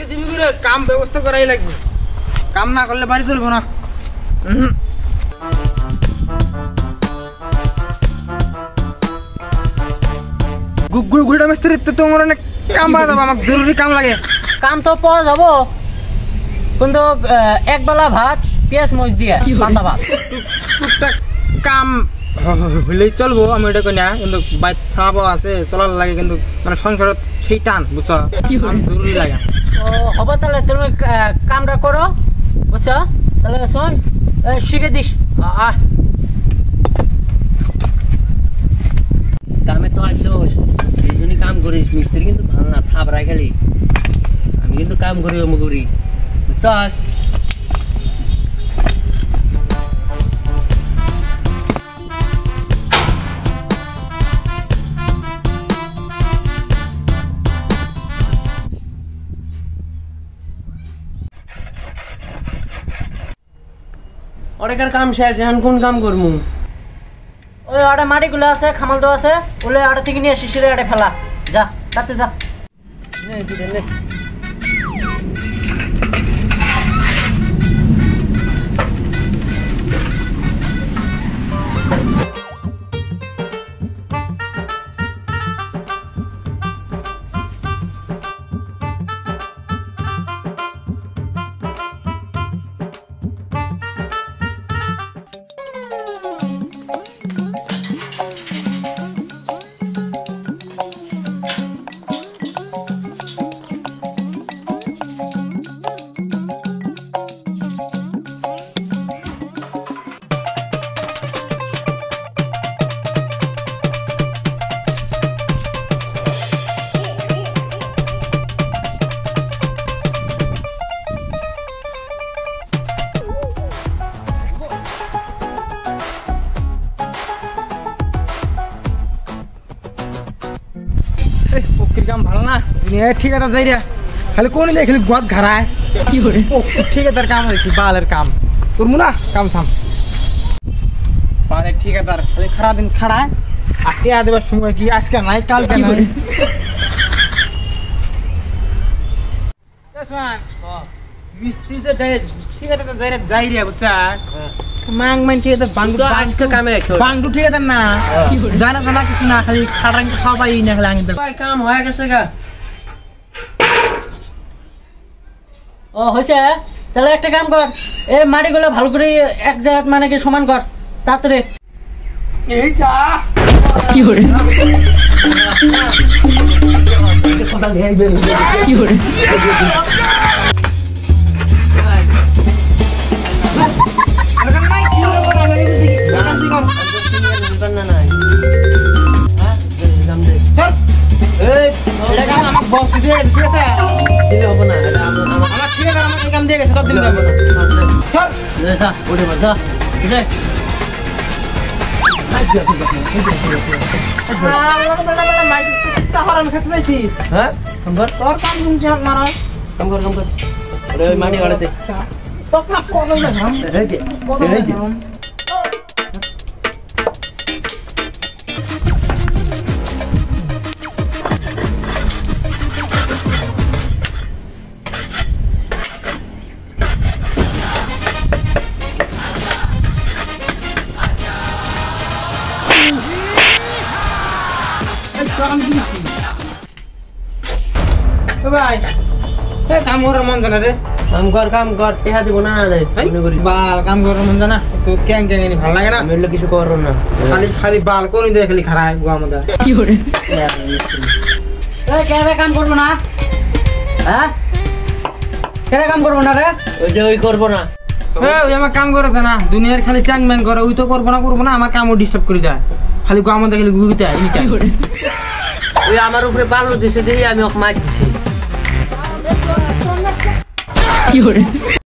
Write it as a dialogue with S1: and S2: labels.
S1: Jimmy করে কাম ব্যবস্থা করাই লাগবে কাম না করলে বাড়ি চলবো না গুড়া মিস্ত্রি তো তোমার অনেক কাম পাওয়া যাবে আমাকে জরুরি কাম লাগে
S2: কাম তো পাওয়া যাব কিন্তু এক বেলা ভাত পেঁয়াজ মরিচ দিয়া পান্তা ভাত
S1: টুকটাক কাম হলেই চলবো আমি এটা কই না কিন্তু বাচ্চা আছে চলার লাগে কিন্তু মানে সংসারত সেই টান বুঝছো জরুরি লাগে
S2: ও হবে তাহলে তুমি কামটা করো বুঝছো তাহলে শোন শিখে দিস
S3: কামে তো আসছোস এই জন্যই কাম করিস মিস্ত্রি কিন্তু ভালো না থাবড়াই খালি আমি কিন্তু কাম করি অমু করি বুঝছস অনেকের কাম শেষ এখন কোন কাম করমু
S2: ওই আড়ে মাটিগুলো আছে খামাল তো আছে ওলে আড়ে থেকে নিয়ে শিশিরে আড়ে ফেলা যা তাতে যা
S1: কাম ভালো না ঠিকাদার যাই রে খালি কোন দেয় খালি গোয়াত ঘাড়ায়
S2: কি করে
S1: ঠিকাদার কাম হয়েছি বালের কাম করবো না কাম সাম বালের ঠিকাদার খালি খারা দিন খাড়ায় আর টিয়া দেবার সময় কি আজকে নাই কালকে নাই মিস্ত্রি যে ঠিকাদার তো যাই রে বুঝছা মাং মান ঠিকাদার বান্ডু ঠিকাদার না জানা জানা কিছু না খালি খাড়াই খাওয়াই না খালি আঙিন
S3: কাম হয়ে গেছে গা
S2: ও হয়েছে তাহলে একটা কাম কর এই মাটিগুলো ভালো করে এক জায়গা মানে কি সমান কর তাড়াতাড়ি
S1: এই যা
S2: কি করে কি করে
S1: ভাই কাম করার মন জানা রে
S3: কাম কর টেহা দিব না
S1: বাল কাম করার মন জানা তো ক্যাং ক্যাং ভালো লাগে না
S3: আমি কিছু করো না
S1: খালি খালি বাল কোন দেয় খালি খারাপ গোয়া মধ্যে
S2: কি করে কেন কাম করবো না হ্যাঁ কেন কাম করবো না রে
S3: ওই যে ওই করবো না
S1: ওই আমার কাম করে না দুনিয়ার খালি চ্যাং ম্যাং করে ওই তো করবো না আমার কামও ডিস্টার্ব করে যায় খালি গোয়া মধ্যে খালি ঘুরতে
S3: ওই আমার উপরে বালু দিছে দিয়ে আমি ওকে মার দিছি
S2: কি করে